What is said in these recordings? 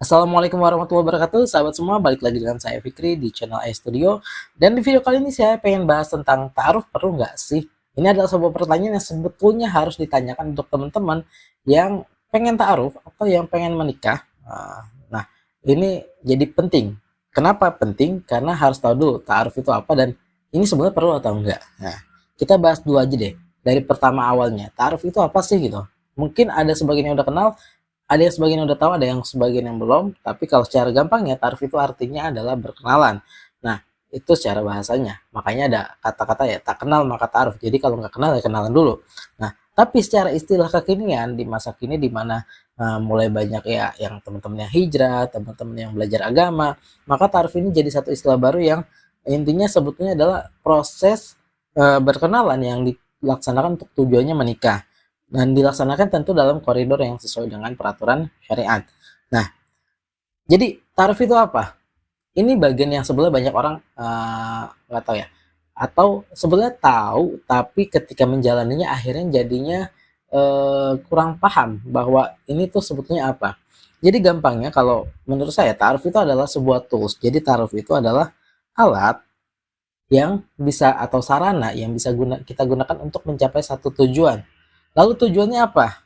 Assalamualaikum warahmatullahi wabarakatuh, sahabat semua. Balik lagi dengan saya Fikri di channel iStudio. Dan di video kali ini saya pengen bahas tentang ta'aruf perlu nggak sih? Ini adalah sebuah pertanyaan yang sebetulnya harus ditanyakan untuk teman-teman yang pengen ta'aruf atau yang pengen menikah. Nah, ini jadi penting. Kenapa penting? Karena harus tahu dulu ta'aruf itu apa dan ini sebenarnya perlu atau enggak. Nah, kita bahas dulu aja deh. Dari pertama awalnya, ta'aruf itu apa sih gitu? Mungkin ada sebagian yang udah kenal, ada yang sebagian udah tahu, ada yang sebagian yang belum, tapi kalau secara gampangnya ta'aruf itu artinya adalah berkenalan. Nah, itu secara bahasanya. Makanya ada kata-kata ya, tak kenal maka ta'aruf. Jadi kalau nggak kenal ya kenalan dulu. Nah, tapi secara istilah kekinian di masa kini di mana mulai banyak ya yang teman-teman yang hijrah, teman-teman yang belajar agama, maka ta'aruf ini jadi satu istilah baru yang intinya sebetulnya adalah proses berkenalan yang dilaksanakan untuk tujuannya menikah dan dilaksanakan tentu dalam koridor yang sesuai dengan peraturan syariat. Nah, jadi tarif itu apa? Ini bagian yang sebenarnya banyak orang nggak tahu ya, atau sebenarnya tahu tapi ketika menjalaninya akhirnya jadinya kurang paham bahwa ini tuh sebetulnya apa. Jadi gampangnya kalau menurut saya tarif itu adalah sebuah tools. Jadi tarif itu adalah alat yang bisa atau sarana yang bisa kita gunakan untuk mencapai satu tujuan. Lalu tujuannya apa?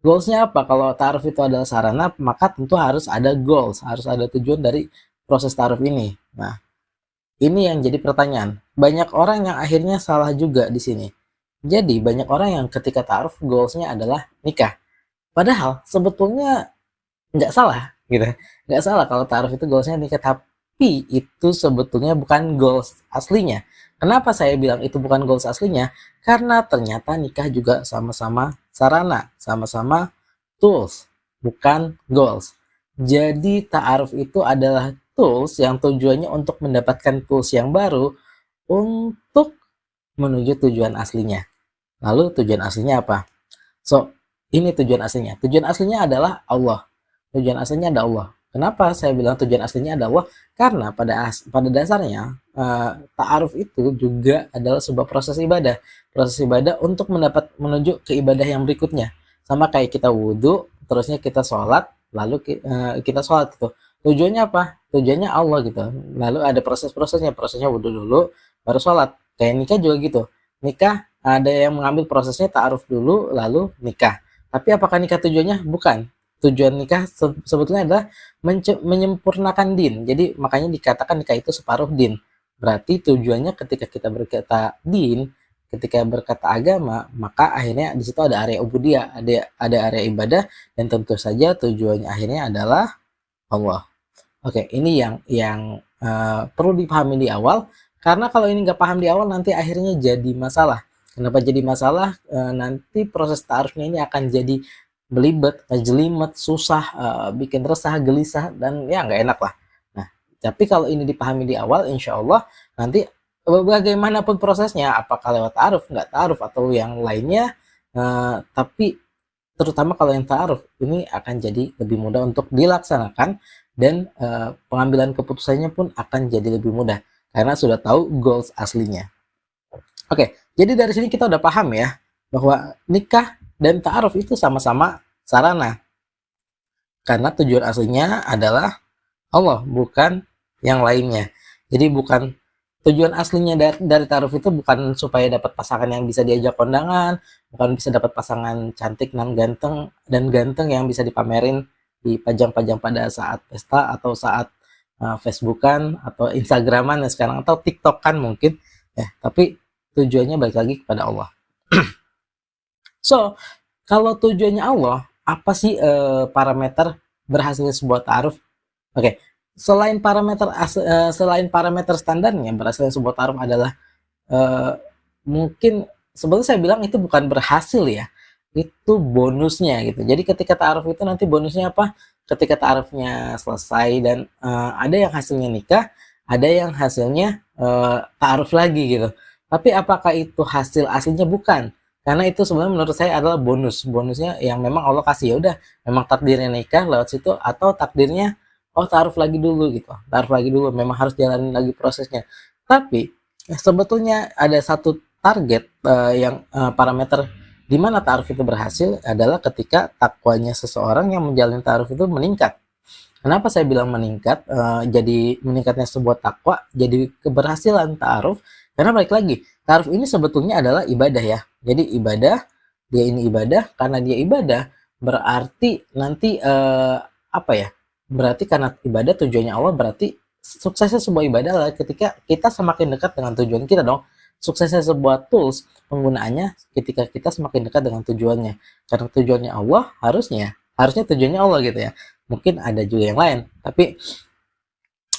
Goals-nya apa? Kalau ta'aruf itu adalah sarana, maka tentu harus ada goals, harus ada tujuan dari proses ta'aruf ini. Nah, ini yang jadi pertanyaan. Banyak orang yang akhirnya salah juga di sini. Jadi, banyak orang yang ketika ta'aruf goals-nya adalah nikah. Padahal sebetulnya nggak salah, gitu. Nggak salah kalau ta'aruf itu goals-nya nikah, tapi itu sebetulnya bukan goals aslinya. Kenapa saya bilang itu bukan goals aslinya? Karena ternyata nikah juga sama-sama sarana, sama-sama tools, bukan goals. Jadi ta'aruf itu adalah tools yang tujuannya untuk mendapatkan tools yang baru untuk menuju tujuan aslinya. Lalu tujuan aslinya apa? So, ini tujuan aslinya. Tujuan aslinya adalah Allah. Tujuan aslinya ada Allah. Kenapa saya bilang tujuan aslinya ada Allah? Karena pada dasarnya ta'aruf itu juga adalah sebuah proses ibadah. Proses ibadah untuk menuju ke ibadah yang berikutnya. Sama kayak kita wudhu, terusnya kita sholat, lalu kita sholat gitu. Tujuannya apa? Tujuannya Allah gitu. Lalu ada prosesnya wudhu dulu, baru sholat. Kayak nikah juga gitu. Nikah ada yang mengambil prosesnya ta'aruf dulu, lalu nikah. Tapi apakah nikah tujuannya? Bukan. Tujuan nikah sebetulnya adalah menyempurnakan din. Jadi makanya dikatakan nikah itu separuh din. Berarti tujuannya ketika kita berkata din, ketika berkata agama, maka akhirnya di situ ada area ubudiyah, ada area ibadah, dan tentu saja tujuannya akhirnya adalah Allah. Oke, ini yang perlu dipahami di awal, karena kalau ini nggak paham di awal nanti akhirnya jadi masalah. Kenapa jadi masalah? Nanti proses ta'arufnya ini akan jadi belibet, jelimet, susah, bikin resah, gelisah, dan ya nggak enak lah. Nah, tapi kalau ini dipahami di awal, insya Allah nanti bagaimanapun prosesnya, apakah lewat ta'aruf, nggak ta'aruf, atau yang lainnya, tapi terutama kalau yang ta'aruf, ini akan jadi lebih mudah untuk dilaksanakan dan pengambilan keputusannya pun akan jadi lebih mudah karena sudah tahu goals aslinya. Oke, jadi dari sini kita udah paham ya bahwa nikah dan ta'aruf itu sama-sama sarana. Karena tujuan aslinya adalah Allah, bukan yang lainnya. Jadi bukan tujuan aslinya dari ta'aruf itu bukan supaya dapat pasangan yang bisa diajak kondangan, bukan bisa dapat pasangan cantik dan ganteng yang bisa dipamerin dipajang-pajang pada saat pesta atau saat Facebookan atau Instagraman ya sekarang atau TikTokan mungkin ya, tapi tujuannya balik lagi kepada Allah. So, kalau tujuannya Allah, apa sih parameter berhasilnya sebuah ta'aruf? Oke, selain parameter standarnya berhasilnya sebuah ta'aruf adalah mungkin sebetulnya saya bilang itu bukan berhasil ya, itu bonusnya gitu. Jadi ketika ta'aruf itu nanti bonusnya apa? Ketika ta'arufnya selesai dan ada yang hasilnya nikah, ada yang hasilnya ta'aruf lagi gitu. Tapi apakah itu hasil aslinya? Bukan. Karena itu sebenarnya menurut saya adalah bonusnya yang memang Allah kasih. Ya udah, memang takdirnya nikah lewat situ, atau takdirnya ta'aruf lagi dulu gitu. Ta'aruf lagi dulu, memang harus jalanin lagi prosesnya. Tapi sebetulnya ada satu target yang parameter di mana ta'aruf itu berhasil adalah ketika takwanya seseorang yang menjalani ta'aruf itu meningkat. Kenapa saya bilang meningkat, jadi meningkatnya sebuah takwa, jadi keberhasilan ta'aruf, karena balik lagi, ta'aruf ini sebetulnya adalah ibadah ya. Jadi ibadah, dia ini ibadah, karena dia ibadah, berarti nanti, apa ya, berarti karena ibadah tujuannya Allah, berarti suksesnya sebuah ibadah adalah ketika kita semakin dekat dengan tujuan kita dong. Suksesnya sebuah tools, penggunaannya ketika kita semakin dekat dengan tujuannya. Karena tujuannya Allah, harusnya tujuannya Allah gitu ya. Mungkin ada juga yang lain, tapi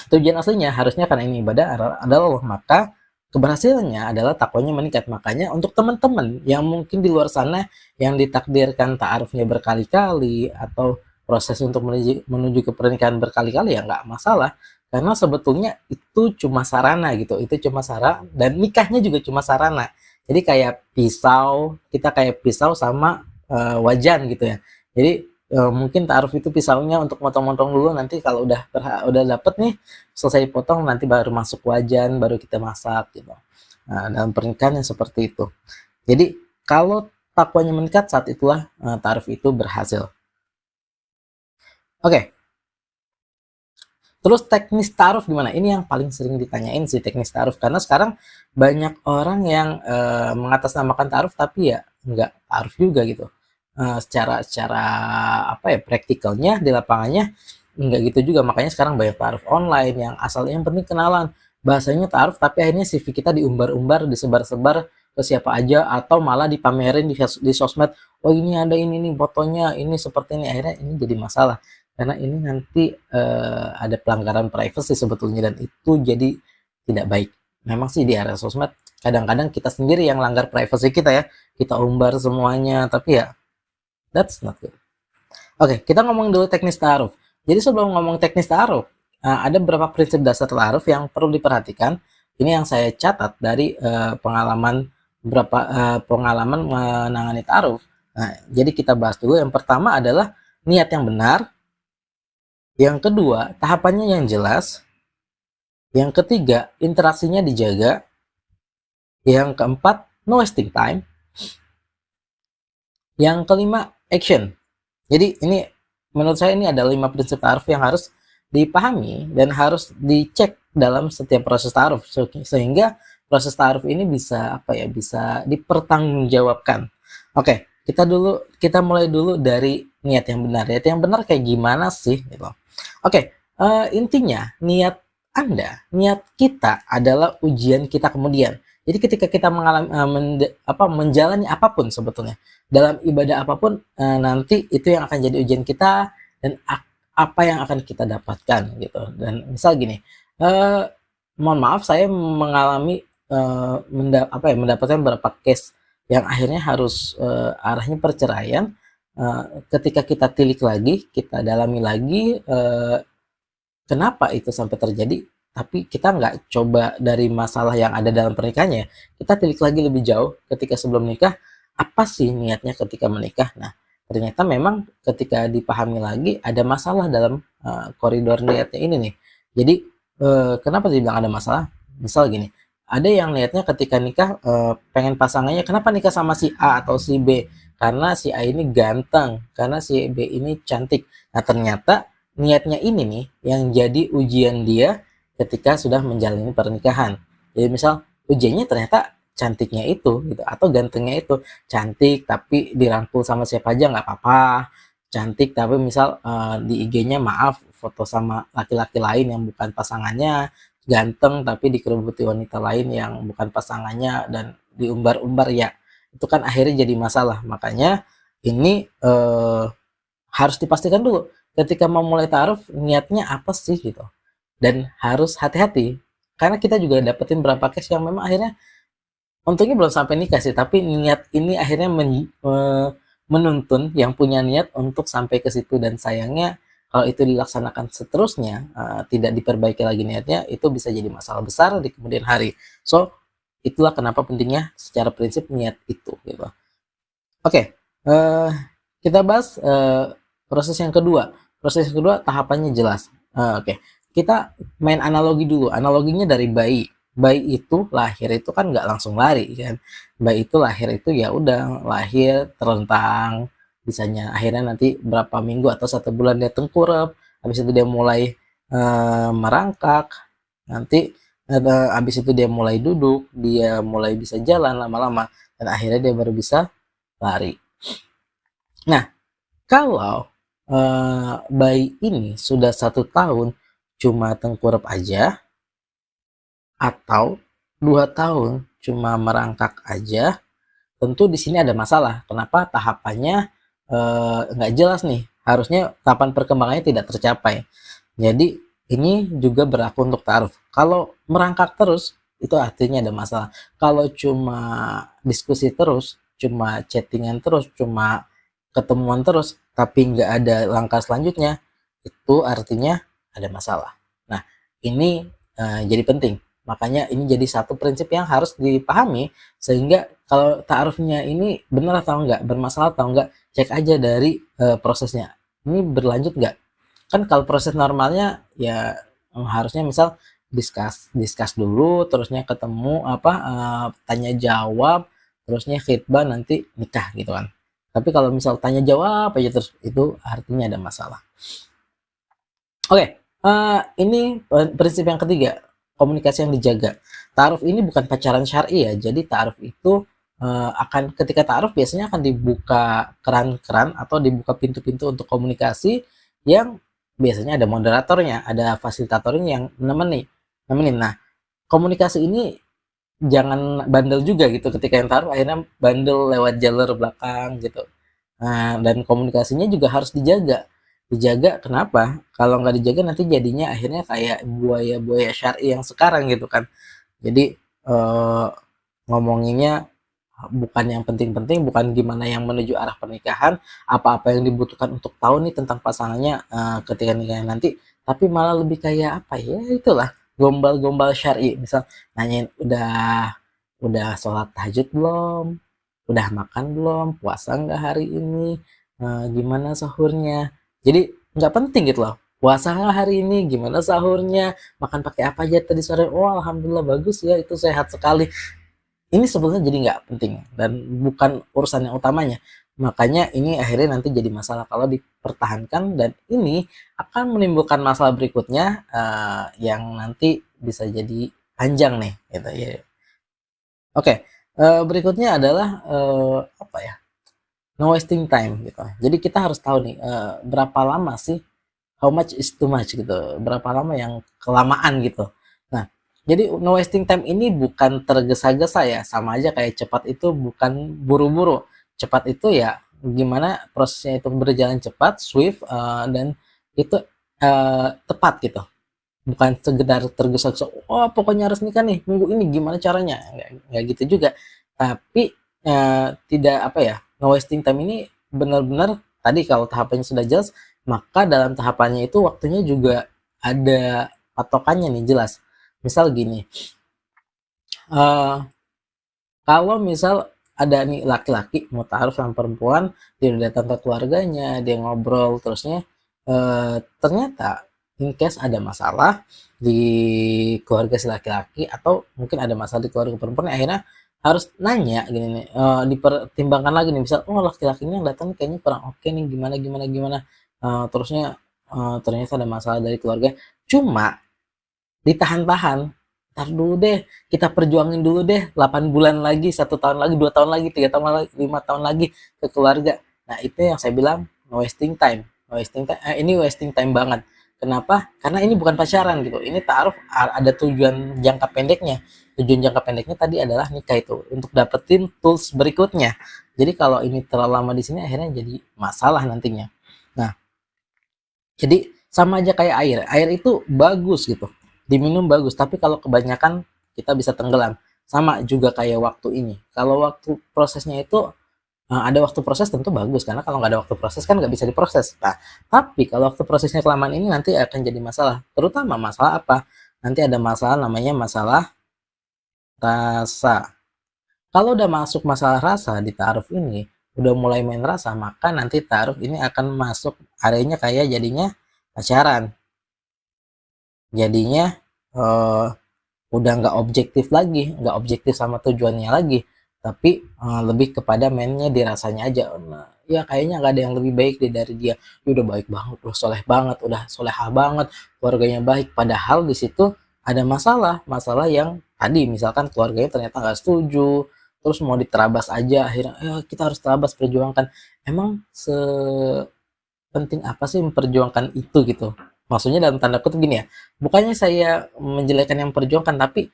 tujuan aslinya harusnya karena ini ibadah adalah Allah, maka keberhasilannya adalah takwanya meningkat. Makanya untuk teman-teman yang mungkin di luar sana yang ditakdirkan ta'arufnya berkali-kali atau proses untuk menuju ke pernikahan berkali-kali, ya nggak masalah, karena sebetulnya itu cuma sarana gitu, itu cuma sarana, dan nikahnya juga cuma sarana. Jadi kayak pisau, kita kayak pisau sama wajan gitu ya. Jadi mungkin ta'aruf itu pisaunya untuk motong-motong dulu, nanti kalau udah dapet nih, selesai potong, nanti baru masuk wajan, baru kita masak gitu. Nah, dalam pernikahan yang seperti itu. Jadi kalau takwanya meningkat, saat itulah ta'aruf itu berhasil. Oke. Terus teknis ta'aruf gimana? Ini yang paling sering ditanyain sih, teknis ta'aruf, karena sekarang banyak orang yang mengatasnamakan ta'aruf tapi ya nggak ta'aruf juga gitu. Secara secara apa ya, praktikalnya di lapangannya nggak gitu juga, makanya sekarang banyak ta'aruf online yang yang penting kenalan. Bahasanya ta'aruf tapi akhirnya CV kita diumbar-umbar, disebar-sebar ke siapa aja, atau malah dipamerin di sosmed. Oh ini ada ini nih fotonya, ini seperti ini. Akhirnya ini jadi masalah karena ini nanti ada pelanggaran privacy sebetulnya, dan itu jadi tidak baik. Memang sih di area sosmed kadang-kadang kita sendiri yang langgar privacy kita ya, kita umbar semuanya, tapi ya that's not good. Oke, kita ngomong dulu teknis ta'aruf. Jadi sebelum ngomong teknis ta'aruf, ada beberapa prinsip dasar ta'aruf yang perlu diperhatikan. Ini yang saya catat dari pengalaman menangani ta'aruf. Nah, jadi kita bahas dulu. Yang pertama adalah niat yang benar. Yang kedua, tahapannya yang jelas. Yang ketiga, interaksinya dijaga. Yang keempat, no wasting time. Yang kelima, action. Jadi ini menurut saya ini ada 5 prinsip ta'aruf yang harus dipahami dan harus dicek dalam setiap proses ta'aruf, sehingga proses ta'aruf ini bisa bisa dipertanggungjawabkan. Oke, kita mulai dulu dari niat yang benar. Niat yang benar kayak gimana sih gitu. Oke, intinya niat kita adalah ujian kita kemudian. Jadi ketika kita menjalani apapun sebetulnya, dalam ibadah apapun, nanti itu yang akan jadi ujian kita, dan apa yang akan kita dapatkan gitu. Dan misal gini, mohon maaf saya mengalami mendapatkan beberapa case yang akhirnya harus arahnya perceraian. Ketika kita tilik lagi, kita dalami lagi kenapa itu sampai terjadi, tapi kita nggak coba dari masalah yang ada dalam pernikahannya. Kita tilik lagi lebih jauh ketika sebelum nikah, apa sih niatnya ketika menikah. Nah, ternyata memang ketika dipahami lagi ada masalah dalam koridor niatnya ini nih. Jadi kenapa dibilang ada masalah? Misal gini, ada yang niatnya ketika nikah pengen pasangannya, kenapa nikah sama si A atau si B? Karena si A ini ganteng, karena si B ini cantik. Nah, ternyata niatnya ini nih yang jadi ujian dia ketika sudah menjalani pernikahan. Jadi misal ujiannya ternyata cantiknya itu gitu, atau gantengnya itu. Cantik tapi dirangkul sama siapa aja nggak apa-apa. Cantik tapi misal di IG-nya maaf foto sama laki-laki lain yang bukan pasangannya. Ganteng tapi dikerubuti wanita lain yang bukan pasangannya dan diumbar-umbar, ya itu kan akhirnya jadi masalah. Makanya ini harus dipastikan dulu ketika mau mulai ta'aruf niatnya apa sih gitu, dan harus hati-hati karena kita juga dapetin berapa case yang memang akhirnya untungnya belum sampai nikah sih, tapi niat ini akhirnya menuntun yang punya niat untuk sampai ke situ, dan sayangnya kalau itu dilaksanakan seterusnya tidak diperbaiki lagi niatnya, itu bisa jadi masalah besar di kemudian hari. So itulah kenapa pentingnya secara prinsip niat itu gitu. Oke, kita bahas proses yang kedua. Proses yang kedua tahapannya jelas. Oke, kita main analogi dulu. Analoginya dari bayi. Bayi itu lahir itu kan nggak langsung lari kan. Bayi itu lahir itu ya udah lahir terlentang, bisanya akhirnya nanti berapa minggu atau 1 bulan dia tengkurap, habis itu dia mulai merangkak, nanti habis itu dia mulai duduk, dia mulai bisa jalan lama-lama, dan akhirnya dia baru bisa lari. Nah, kalau bayi ini sudah 1 tahun cuma tengkurap aja, atau 2 tahun cuma merangkak aja, tentu di sini ada masalah. Kenapa? Tahapannya nggak jelas nih. Harusnya tahapan perkembangannya tidak tercapai. Jadi ini juga berlaku untuk ta'aruf. Kalau merangkak terus, itu artinya ada masalah. Kalau cuma diskusi terus, cuma chattingan terus, cuma ketemuan terus, tapi nggak ada langkah selanjutnya, itu artinya ada masalah. Nah, ini jadi penting. Makanya ini jadi satu prinsip yang harus dipahami, sehingga kalau ta'arufnya ini benar atau enggak, bermasalah atau enggak, cek aja dari prosesnya. Ini berlanjut nggak? Kan kalau proses normalnya ya harusnya misal discuss dulu, terusnya ketemu tanya jawab, terusnya khitbah, nanti nikah gitu kan. Tapi kalau misal tanya jawab aja terus, itu artinya ada masalah. Oke, ini prinsip yang ketiga, komunikasi yang dijaga. Ta'aruf ini bukan pacaran syar'i ya. Jadi ta'aruf itu akan ketika ta'aruf biasanya akan dibuka keran-keran atau dibuka pintu-pintu untuk komunikasi yang biasanya ada moderatornya, ada fasilitatornya yang nemenin. Nah, komunikasi ini jangan bandel juga gitu, ketika yang ta'aruf akhirnya bandel lewat jalur belakang gitu. Nah, dan komunikasinya juga harus dijaga. Kenapa? Kalau nggak dijaga nanti jadinya akhirnya kayak buaya-buaya syar'i yang sekarang gitu kan. Jadi ngomonginnya bukan yang penting-penting, bukan gimana yang menuju arah pernikahan, apa-apa yang dibutuhkan untuk tahu nih tentang pasangannya ketika nikah nanti, tapi malah lebih kayak apa ya, itulah gombal-gombal syar'i. Misal nanyain udah sholat tahajud belum, udah makan belum, puasa nggak hari ini, gimana sahurnya. Jadi nggak penting gitu loh, puasa nggak hari ini, gimana sahurnya, makan pakai apa aja tadi sore, oh alhamdulillah bagus ya, itu sehat sekali. Ini sebetulnya jadi nggak penting dan bukan urusan yang utamanya. Makanya ini akhirnya nanti jadi masalah kalau dipertahankan, dan ini akan menimbulkan masalah berikutnya yang nanti bisa jadi panjang nih gitu ya. Oke, berikutnya adalah apa ya? No wasting time gitu. Jadi kita harus tahu nih berapa lama sih, how much is too much gitu. Berapa lama yang kelamaan gitu. Nah, jadi no wasting time ini bukan tergesa-gesa ya, sama aja kayak cepat itu bukan buru-buru. Cepat itu ya gimana prosesnya itu berjalan cepat, swift, dan itu tepat gitu. Bukan sekedar tergesa-gesa, oh pokoknya harus nikah nih minggu ini, gimana caranya? Nggak gitu juga. Tapi tidak apa ya, no wasting time ini benar-benar tadi kalau tahapannya sudah jelas, maka dalam tahapannya itu waktunya juga ada patokannya nih, jelas. Misal gini, kalau misal ada nih laki-laki mau ta'aruf sama perempuan, dia udah datang ke keluarganya, dia ngobrol, terusnya ternyata in case ada masalah di keluarga si laki-laki, atau mungkin ada masalah di keluarga perempuan, akhirnya harus nanya gini nih, dipertimbangkan lagi nih, misal oh laki-laki ini yang datang kayaknya kurang oke nih, gimana, terusnya ternyata ada masalah dari keluarga, cuma ditahan-tahan, ntar dulu deh, kita perjuangin dulu deh 8 bulan lagi, 1 tahun lagi, 2 tahun lagi, 3 tahun lagi, 5 tahun lagi ke keluarga. Nah itu yang saya bilang no wasting time. Ini wasting time banget. Kenapa? Karena ini bukan pacaran gitu, ini ta'aruf ada tujuan jangka pendeknya. Tujuan jangka pendeknya tadi adalah nikah, itu untuk dapetin tools berikutnya. Jadi kalau ini terlalu lama di sini akhirnya jadi masalah nantinya. Nah, jadi sama aja kayak air itu bagus gitu, diminum bagus, tapi kalau kebanyakan kita bisa tenggelam. Sama juga kayak waktu ini, kalau waktu prosesnya itu ada waktu proses tentu bagus, karena kalau nggak ada waktu proses kan nggak bisa diproses. Nah, tapi kalau waktu prosesnya kelamaan ini nanti akan jadi masalah, terutama masalah apa, nanti ada masalah namanya masalah rasa. Kalau udah masuk masalah rasa di ta'aruf ini, udah mulai main rasa, maka nanti ta'aruf ini akan masuk areanya kayak jadinya pacaran. Jadinya udah nggak objektif sama tujuannya lagi, tapi lebih kepada mainnya dirasanya aja. Nah, ya kayaknya nggak ada yang lebih baik deh dari dia. Dia udah baik banget, udah soleh banget, udah solehah banget, keluarganya baik. Padahal di situ ada masalah yang tadi misalkan keluarganya ternyata nggak setuju, terus mau diterabas aja akhirnya ya kita harus terabas perjuangkan. Emang sepenting apa sih memperjuangkan itu gitu? Maksudnya dalam tanda kutip gini ya, bukannya saya menjelekkan yang memperjuangkan, tapi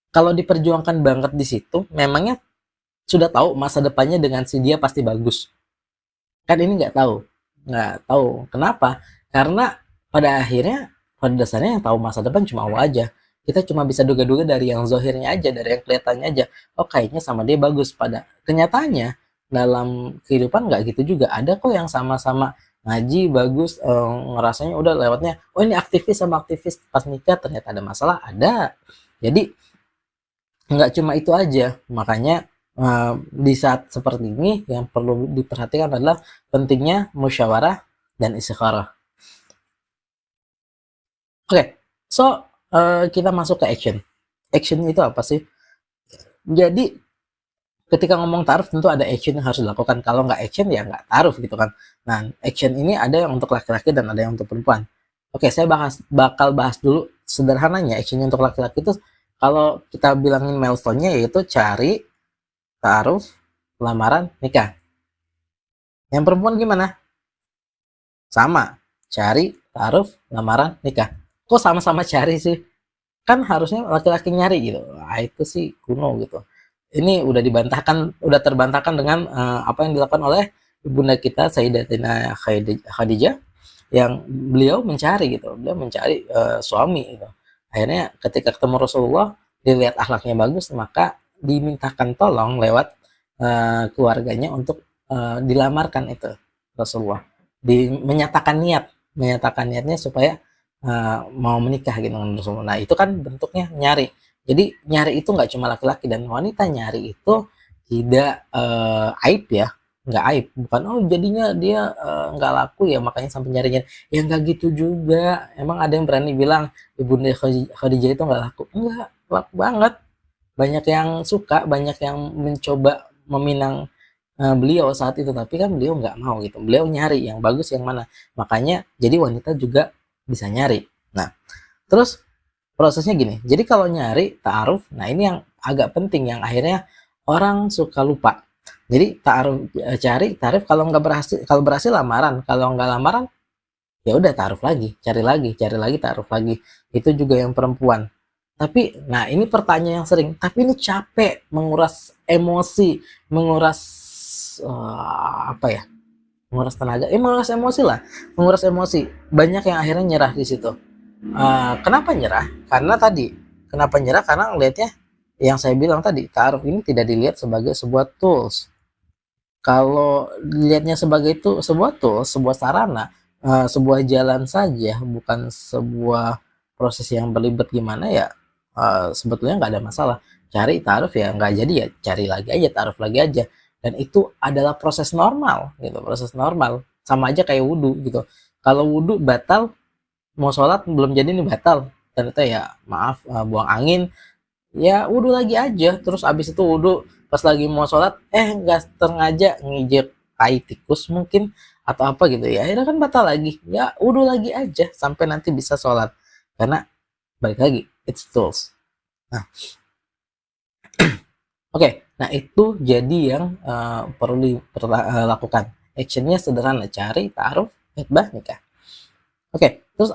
kalau diperjuangkan banget di situ, memangnya sudah tahu masa depannya dengan si dia pasti bagus. Kan ini nggak tahu. Kenapa? Karena pada dasarnya yang tahu masa depan cuma Allah aja. Kita cuma bisa duga-duga dari yang zohirnya aja, dari yang kelihatannya aja. Oh kayaknya sama dia bagus. Pada kenyataannya dalam kehidupan nggak gitu juga. Ada kok yang sama-sama ngaji bagus, ngerasanya udah lewatnya. Oh ini aktivis sama aktivis pas nikah ternyata ada masalah. Ada. Jadi nggak cuma itu aja. Makanya di saat seperti ini yang perlu diperhatikan adalah pentingnya musyawarah dan istikharah. Oke, so kita masuk ke action. Action itu apa sih? Jadi ketika ngomong ta'aruf tentu ada action yang harus dilakukan. Kalau nggak action ya nggak ta'aruf gitu kan. Nah, action ini ada yang untuk laki-laki dan ada yang untuk perempuan. Oke, saya bakal bahas dulu sederhananya action untuk laki-laki itu kalau kita bilangin milestone-nya yaitu cari, ta'aruf, lamaran, nikah. Yang perempuan gimana? Sama, cari, ta'aruf, lamaran, nikah. Kok sama-sama cari sih? Kan harusnya laki-laki nyari gitu. Nah, itu sih kuno gitu. Ini udah terbantahkan dengan apa yang dilakukan oleh ibunda kita Sayyidatina Khadijah yang beliau mencari gitu. Beliau mencari suami gitu. Akhirnya ketika ketemu Rasulullah, dilihat akhlaknya bagus, maka dimintakan tolong lewat keluarganya untuk dilamarkan itu Rasulullah. Menyatakan niatnya supaya mau menikah gitu dengan Rasulullah. Nah itu kan bentuknya nyari. Jadi nyari itu nggak cuma laki-laki dan wanita nyari itu tidak aib ya, nggak aib. Bukan oh jadinya dia nggak laku ya makanya sampai nyarinya. Ya nggak gitu juga. Emang ada yang berani bilang ibunda Khadijah itu nggak laku? Enggak, laku banget. Banyak yang suka, banyak yang mencoba meminang beliau saat itu, tapi kan beliau nggak mau gitu. Beliau nyari yang bagus yang mana. Makanya jadi wanita juga bisa nyari. Nah, terus prosesnya gini. Jadi kalau nyari ta'aruf, nah ini yang agak penting yang akhirnya orang suka lupa. Jadi ta'aruf cari, ta'aruf kalau berhasil lamaran, kalau nggak lamaran ya udah ta'aruf lagi, cari lagi, ta'aruf lagi. Itu juga yang perempuan. Tapi nah ini pertanyaan yang sering, tapi ini capek menguras emosi, menguras apa ya? Menguras tenaga, menguras emosi lah, menguras emosi. Banyak yang akhirnya nyerah di situ. Kenapa nyerah? Kenapa nyerah? Karena ngelihatnya yang saya bilang tadi, ta'aruf ini tidak dilihat sebagai sebuah tools. Kalau dilihatnya sebagai itu sebuah tools, sebuah sarana, sebuah jalan saja, bukan sebuah proses yang berlibat gimana ya, sebetulnya nggak ada masalah. Cari ta'aruf ya nggak jadi ya cari lagi aja, ta'aruf lagi aja. Dan itu adalah proses normal gitu, proses normal. Sama aja kayak wudhu gitu. Kalau wudhu batal, mau sholat belum jadi nih batal. Ternyata ya maaf buang angin, ya wudhu lagi aja. Terus abis itu wudhu pas lagi mau sholat, nggak sengaja ngijek tai tikus mungkin atau apa gitu ya. Akhirnya kan batal lagi. Ya wudhu lagi aja sampai nanti bisa sholat. Karena balik lagi, it's tools. Nah, Oke, nah itu jadi yang perlu dilakukan. Actionnya sederhana, cari, ta'aruf, khitbah, nikah. Oke, terus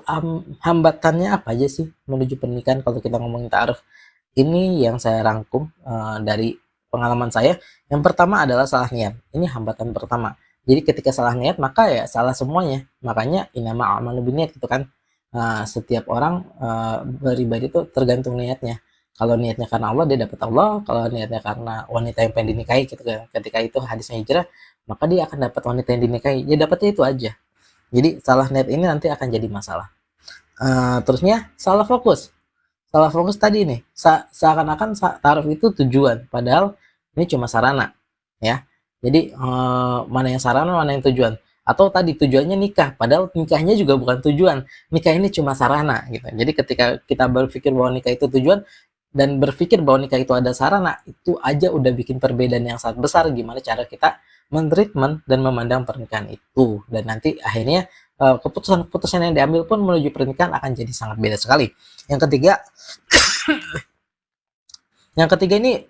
hambatannya apa aja sih menuju pernikahan kalau kita ngomongin ta'aruf? Ini yang saya rangkum dari pengalaman saya. Yang pertama adalah salah niat. Ini hambatan pertama. Jadi ketika salah niat maka ya salah semuanya. Makanya inama amalu biniat gitu kan. Setiap orang beribadah itu tergantung niatnya. Kalau niatnya karena Allah dia dapat Allah, kalau niatnya karena wanita yang pengen dinikahi gitu kan. Ketika itu hadisnya hijrah, maka dia akan dapat wanita yang dinikahi. Ya dapatnya itu aja. Jadi salah niat ini nanti akan jadi masalah. Terusnya salah fokus. Salah fokus tadi nih, seakan-akan ta'aruf itu tujuan, padahal ini cuma sarana, ya. Jadi mana yang sarana, mana yang tujuan. Atau tadi tujuannya nikah, padahal nikahnya juga bukan tujuan. Nikah ini cuma sarana gitu. Jadi ketika kita berpikir bahwa nikah itu tujuan dan berpikir bahwa nikah itu ada sarana, itu aja udah bikin perbedaan yang sangat besar gimana cara kita mentreatment dan memandang pernikahan itu, dan nanti akhirnya keputusan-keputusan yang diambil pun menuju pernikahan akan jadi sangat beda sekali. Yang ketiga, ini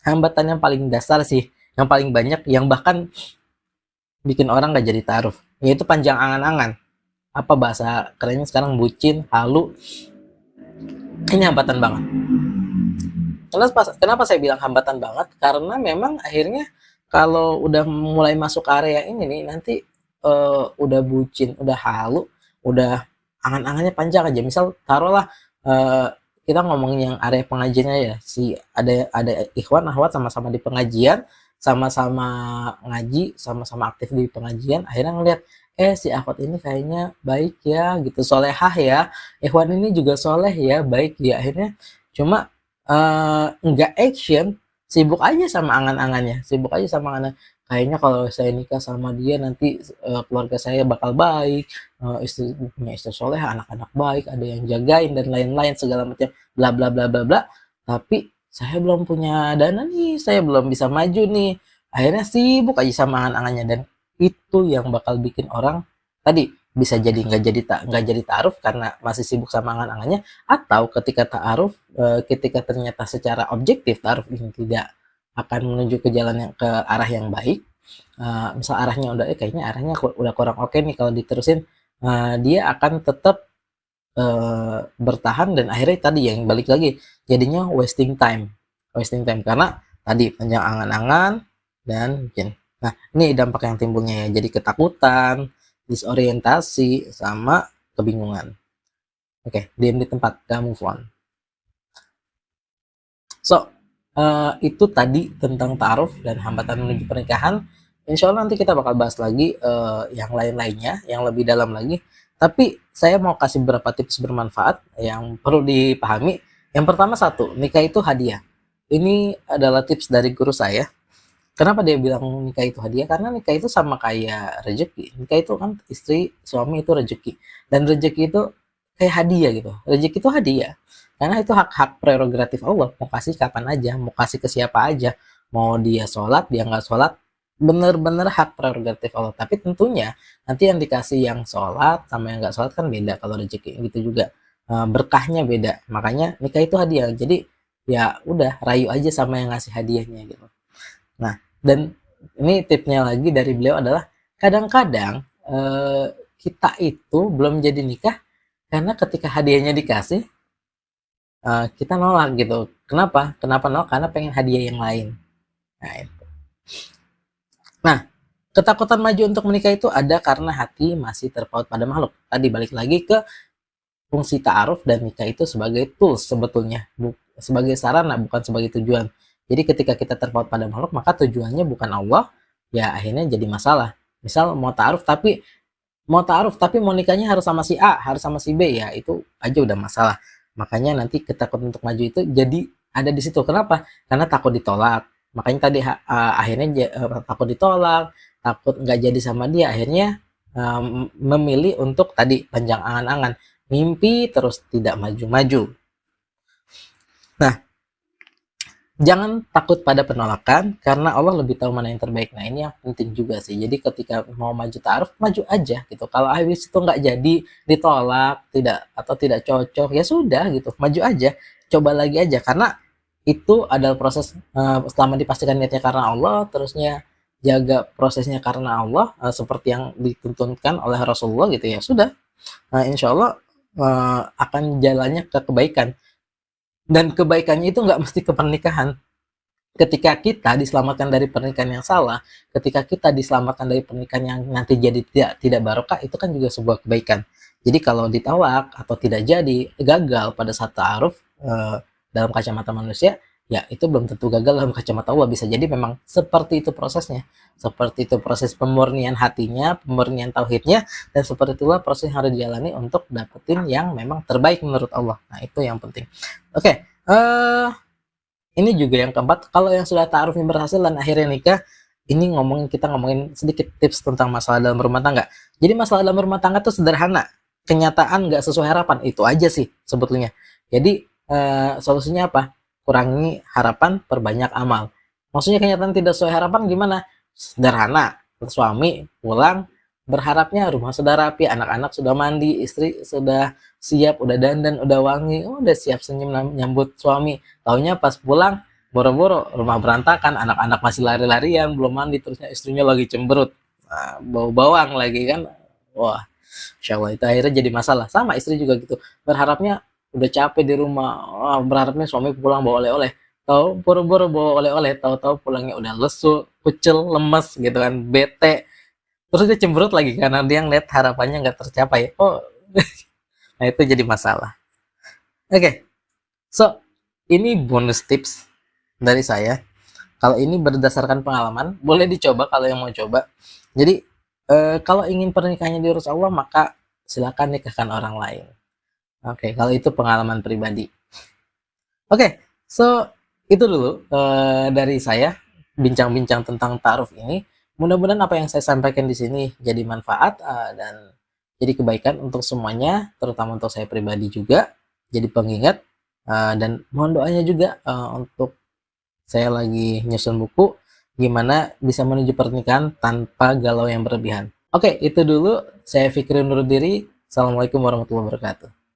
hambatan yang paling dasar sih, yang paling banyak, yang bahkan bikin orang gak jadi ta'aruf, yaitu panjang angan-angan. Apa bahasa kerennya sekarang, bucin, halu. Ini hambatan banget. Kenapa saya bilang hambatan banget? Karena memang akhirnya kalau udah mulai masuk area ini nih, nanti udah bucin, udah halu, udah angan-angannya panjang aja. Misal taruhlah kita ngomongin yang area pengajiannya ya, ada ikhwan akhwat sama-sama di pengajian, sama-sama ngaji, sama-sama aktif di pengajian, akhirnya ngeliat si akhwat ini kayaknya baik ya gitu, solehah ya, ikhwan ini juga soleh ya, baik ya, akhirnya cuma nggak action, sibuk aja sama angan-angannya, kayaknya kalau saya nikah sama dia nanti keluarga saya bakal baik, punya istri soleh, anak-anak baik, ada yang jagain dan lain-lain segala macam, bla bla bla bla bla. Tapi saya belum punya dana nih, saya belum bisa maju nih. Akhirnya sibuk aja sama angan-angannya, dan itu yang bakal bikin orang tadi bisa jadi nggak jadi ta'aruf karena masih sibuk sama angan-angannya, atau ketika ta'aruf, ketika ternyata secara objektif ta'aruf ini tidak akan menuju ke jalan yang ke arah yang baik, misal arahnya udah kayaknya arahnya udah kurang oke nih kalau diterusin, dia akan tetap bertahan, dan akhirnya tadi yang balik lagi jadinya wasting time karena tadi panjang angan-angan dan mungkin. Nah, ini dampak yang timbulnya ya, jadi ketakutan, disorientasi, sama kebingungan. Oke, diam di tempat, gak move on. So, itu tadi tentang ta'aruf dan hambatan menuju pernikahan. Insya Allah nanti kita bakal bahas lagi yang lain-lainnya, yang lebih dalam lagi. Tapi saya mau kasih beberapa tips bermanfaat yang perlu dipahami. Yang pertama, satu, nikah itu hadiah. Ini adalah tips dari guru saya. Kenapa dia bilang nikah itu hadiah? Karena nikah itu sama kayak rezeki. Nikah itu kan istri, suami itu rezeki. Dan rezeki itu kayak hadiah gitu. Rezeki itu hadiah. Karena itu hak-hak prerogatif Allah. Mau kasih kapan aja, mau kasih ke siapa aja. Mau dia sholat, dia nggak sholat. Bener-bener hak prerogatif Allah. Tapi tentunya nanti yang dikasih yang sholat sama yang nggak sholat kan beda kalau rezeki. Gitu juga. Berkahnya beda. Makanya nikah itu hadiah. Jadi ya udah rayu aja sama yang ngasih hadiahnya gitu. Nah, dan ini tipsnya lagi dari beliau adalah kadang-kadang kita itu belum jadi nikah karena ketika hadiahnya dikasih kita nolak gitu. Kenapa nolak? Karena pengen hadiah yang lain. Nah, itu. Nah, ketakutan maju untuk menikah itu ada karena hati masih terpaut pada makhluk. Tadi balik lagi ke fungsi ta'aruf, dan nikah itu sebagai tools sebetulnya, sebagai sarana bukan sebagai tujuan. Jadi ketika kita terpaut pada makhluk, maka tujuannya bukan Allah, ya akhirnya jadi masalah. Misal mau ta'aruf tapi mau nikahnya harus sama si A, harus sama si B, ya itu aja udah masalah. Makanya nanti ketakutan untuk maju itu jadi ada di situ. Kenapa? Karena takut ditolak. Makanya tadi akhirnya takut ditolak, takut nggak jadi sama dia, akhirnya memilih untuk tadi panjang angan-angan, mimpi terus tidak maju-maju. Nah, jangan takut pada penolakan, karena Allah lebih tahu mana yang terbaik. Nah, ini yang penting juga sih. Jadi ketika mau maju ta'aruf, maju aja gitu. Kalau habis itu nggak jadi, ditolak, tidak cocok, ya sudah gitu. Maju aja, coba lagi aja. Karena itu adalah proses, selama dipastikan niatnya karena Allah, terusnya jaga prosesnya karena Allah, seperti yang dituntunkan oleh Rasulullah gitu, ya sudah. Insya Allah akan jalannya ke kebaikan. Dan kebaikannya itu nggak mesti ke pernikahan. Ketika kita diselamatkan dari pernikahan yang salah, ketika kita diselamatkan dari pernikahan yang nanti jadi tidak barokah, itu kan juga sebuah kebaikan. Jadi kalau ditolak atau tidak jadi, gagal pada saat ta'aruf dalam kacamata manusia, ya itu belum tentu gagal dalam kacamata Allah. Bisa jadi memang seperti itu prosesnya. Seperti itu proses pemurnian hatinya, pemurnian tauhidnya, dan seperti itulah proses yang harus dijalani untuk dapetin yang memang terbaik menurut Allah. Nah, itu yang penting. Oke, ini juga yang keempat, kalau yang sudah ta'arufnya berhasil dan akhirnya nikah, ini kita ngomongin sedikit tips tentang masalah dalam rumah tangga. Jadi masalah dalam rumah tangga itu sederhana, kenyataan nggak sesuai harapan, itu aja sih sebetulnya. Jadi solusinya apa? Kurangi harapan, perbanyak amal. Maksudnya kenyataan tidak sesuai harapan gimana? sederhana. Suami pulang berharapnya rumah sudah rapi, anak-anak sudah mandi, istri sudah siap, udah dandan, udah wangi, udah siap senyum nyambut suami. Taunya pas pulang boro-boro rumah berantakan, anak-anak masih lari-larian, belum mandi, terusnya istrinya lagi cemberut. Nah, bau bawang lagi kan. Wah, Insya Allah itu akhirnya jadi masalah. Sama istri juga gitu. Berharapnya udah capek di rumah, berharapnya suami pulang bawa oleh-oleh. Tahu boro-boro bawa oleh-oleh, tahu-tahu pulangnya udah lesu, kucel, lemes gitu kan, bete. Terus dia cemberut lagi karena dia ngeliat harapannya nggak tercapai. Oh, nah itu jadi masalah. Oke, so ini bonus tips dari saya. Kalau ini berdasarkan pengalaman, boleh dicoba kalau yang mau coba. Jadi kalau ingin pernikahannya diurus Allah, maka silakan nikahkan orang lain. Oke, kalau itu pengalaman pribadi. Oke, so itu dulu dari saya bincang-bincang tentang ta'aruf ini. Mudah-mudahan apa yang saya sampaikan di sini jadi manfaat dan jadi kebaikan untuk semuanya, terutama untuk saya pribadi juga, jadi pengingat dan mohon doanya juga untuk saya lagi nyusun buku gimana bisa menuju pernikahan tanpa galau yang berlebihan. Oke, itu dulu. Saya Fikri undur diri. Assalamualaikum warahmatullahi wabarakatuh.